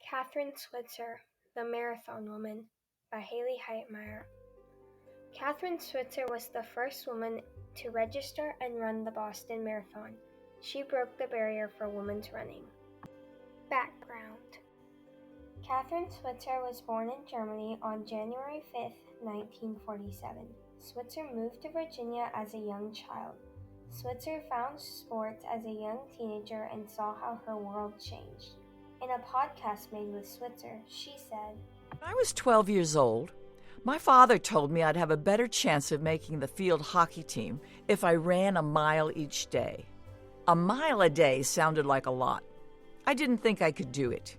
Kathrine Switzer, The Marathon Woman by Haley Heitmeyer. Kathrine Switzer was the first woman to register and run the Boston Marathon. She broke the barrier for women's running. Background: Kathrine Switzer was born in Germany on January 5, 1947. Switzer moved to Virginia as a young child. Switzer found sports as a young teenager and saw how her world changed. In a podcast made with Switzer, she said, When I was 12 years old, my father told me I'd have a better chance of making the field hockey team if I ran a mile each day. A mile a day sounded like a lot. I didn't think I could do it.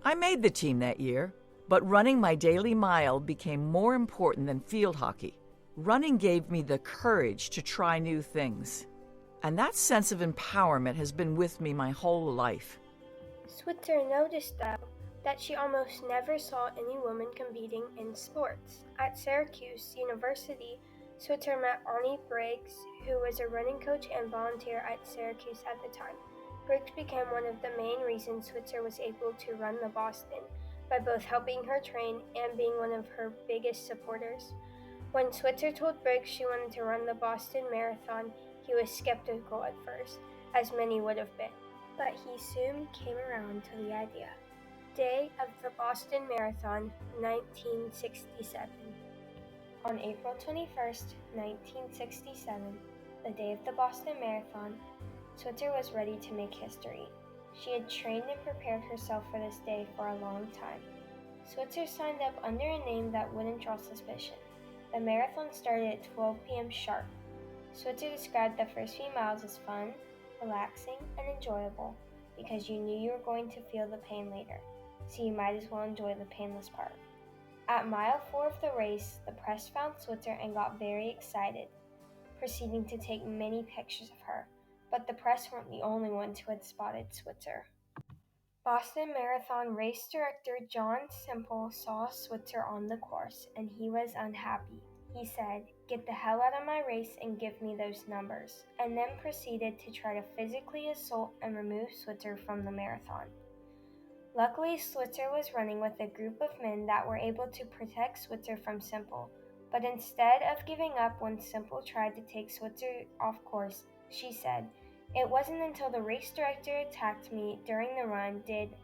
I made the team that year, but running my daily mile became more important than field hockey. Running gave me the courage to try new things, and that sense of empowerment has been with me my whole life. Switzer noticed, though, that she almost never saw any women competing in sports. At Syracuse University, Switzer met Arnie Briggs, who was a running coach and volunteer at Syracuse at the time. Briggs became one of the main reasons Switzer was able to run the Boston, by both helping her train and being one of her biggest supporters. When Switzer told Briggs she wanted to run the Boston Marathon, he was skeptical at first, as many would have been, but he soon came around to the idea. Day of the Boston Marathon, 1967. On April 21st, 1967, the day of the Boston Marathon, Switzer was ready to make history. She had trained and prepared herself for this day for a long time. Switzer signed up under a name that wouldn't draw suspicion. The marathon started at 12 p.m. sharp. Switzer described the first few miles as fun, relaxing, and enjoyable because you knew you were going to feel the pain later, so you might as well enjoy the painless part. At mile 4 of the race, the press found Switzer and got very excited, proceeding to take many pictures of her, but the press weren't the only ones who had spotted Switzer. Boston Marathon race director John Semple saw Switzer on the course, and he was unhappy. He said, "Get the hell out of my race and give me those numbers," and then proceeded to try to physically assault and remove Switzer from the marathon. Luckily, Switzer was running with a group of men that were able to protect Switzer from Semple, but instead of giving up when Semple tried to take Switzer off course, she said, "It wasn't until the race director attacked me during the run did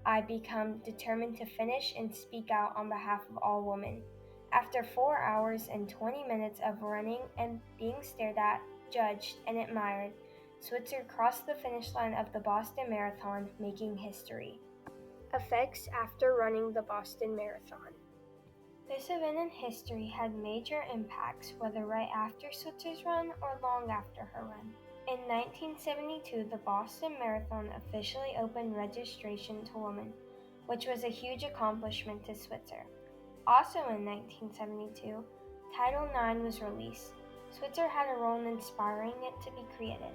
I become determined to finish and speak out on behalf of all women." After 4 hours and 20 minutes of running and being stared at, judged, and admired, Switzer crossed the finish line of the Boston Marathon, making history. Effects after running the Boston Marathon. This event in history had major impacts, whether right after Switzer's run or long after her run. In 1972, the Boston Marathon officially opened registration to women, which was a huge accomplishment to Switzer. Also in 1972, Title IX was released. Switzer had a role in inspiring it to be created.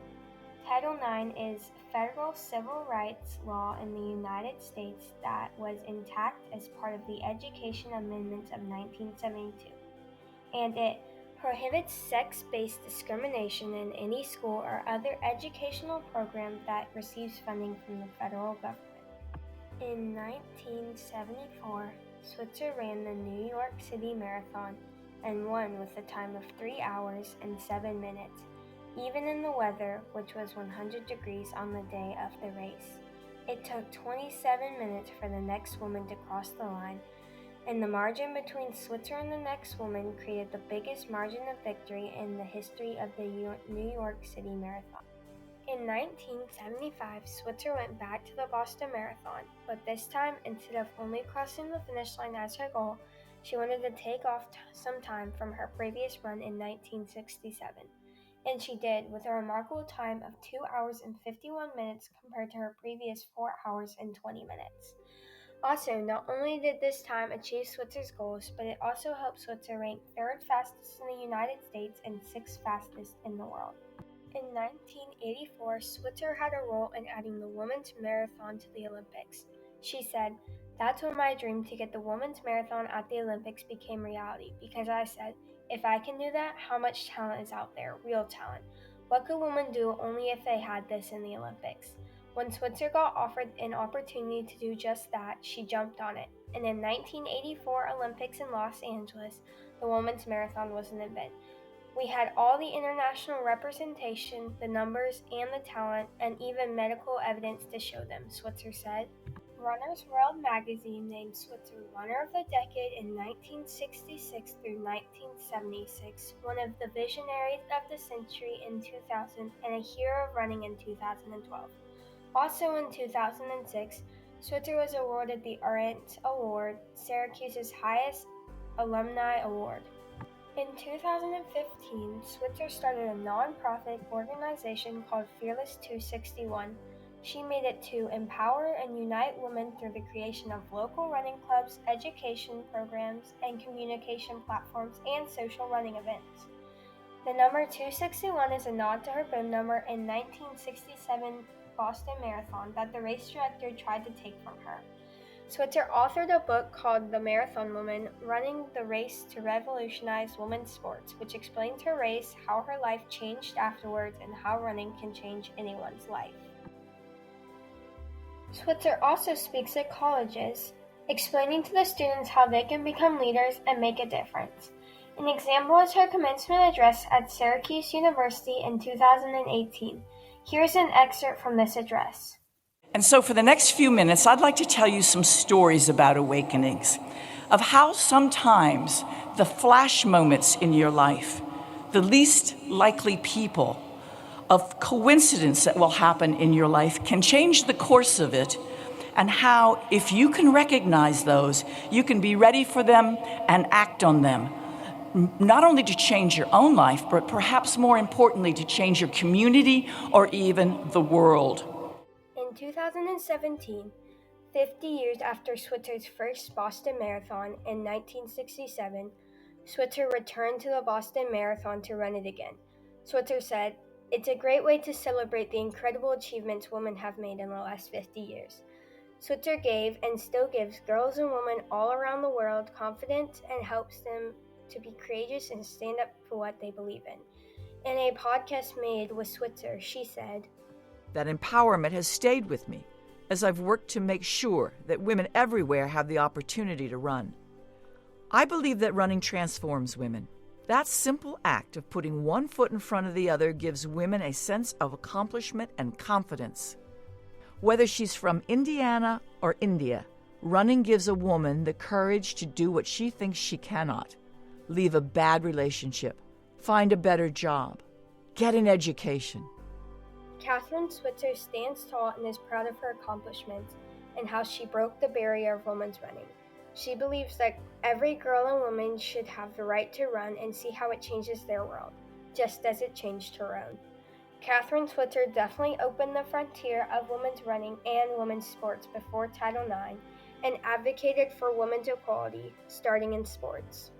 Title IX is federal civil rights law in the United States that was intact as part of the Education Amendments of 1972, and it prohibits sex-based discrimination in any school or other educational program that receives funding from the federal government. In 1974, Switzer ran the New York City Marathon and won with a time of 3 hours and 7 minutes, even in the weather, which was 100 degrees on the day of the race. It took 27 minutes for the next woman to cross the line, and the margin between Switzer and the next woman created the biggest margin of victory in the history of the New York City Marathon. In 1975, Switzer went back to the Boston Marathon, but this time, instead of only crossing the finish line as her goal, she wanted to take off some time from her previous run in 1967. And she did, with a remarkable time of 2 hours and 51 minutes compared to her previous 4 hours and 20 minutes. Also, not only did this time achieve Switzer's goals, but it also helped Switzer rank 3rd fastest in the United States and 6th fastest in the world. In 1984, Switzer had a role in adding the women's marathon to the Olympics. She said, "That's when my dream to get the women's marathon at the Olympics became reality, because I said, if I can do that, how much talent is out there, real talent? What could women do only if they had this in the Olympics? When Switzer got offered an opportunity to do just that, she jumped on it. And in 1984 Olympics in Los Angeles, the women's marathon was an event. We had all the international representation, the numbers and the talent, and even medical evidence to show them, Switzer said. Runner's World magazine named Switzer Runner of the Decade in 1966 through 1976, one of the visionaries of the century in 2000, and a hero of running in 2012. Also in 2006, Switzer was awarded the Arendt Award, Syracuse's highest alumni award. In 2015, Switzer started a non-profit organization called Fearless 261. She made it to empower and unite women through the creation of local running clubs, education programs, and communication platforms and social running events. The number 261 is a nod to her bib number in 1967 Boston Marathon that the race director tried to take from her. Switzer authored a book called The Marathon Woman, Running the Race to Revolutionize Women's Sports, which explains her race, how her life changed afterwards, and how running can change anyone's life. Switzer also speaks at colleges, explaining to the students how they can become leaders and make a difference. An example is her commencement address at Syracuse University in 2018. Here's an excerpt from this address. And so for the next few minutes, I'd like to tell you some stories about awakenings, of how sometimes the flash moments in your life, the least likely people, of coincidence that will happen in your life can change the course of it, and how, if you can recognize those, you can be ready for them and act on them, not only to change your own life, but perhaps more importantly, to change your community or even the world. In 2017, 50 years after Switzer's first Boston Marathon in 1967, Switzer returned to the Boston Marathon to run it again. Switzer said, "It's a great way to celebrate the incredible achievements women have made in the last 50 years. Switzer gave and still gives girls and women all around the world confidence and helps them to be courageous and stand up for what they believe in." In a podcast made with Switzer, she said, That empowerment has stayed with me as I've worked to make sure that women everywhere have the opportunity to run. I believe that running transforms women. That simple act of putting one foot in front of the other gives women a sense of accomplishment and confidence. Whether she's from Indiana or India, running gives a woman the courage to do what she thinks she cannot: leave a bad relationship, find a better job, get an education. Kathrine Switzer stands tall and is proud of her accomplishments and how she broke the barrier of women's running. She believes that every girl and woman should have the right to run and see how it changes their world, just as it changed her own. Kathrine Switzer definitely opened the frontier of women's running and women's sports before Title IX and advocated for women's equality, starting in sports.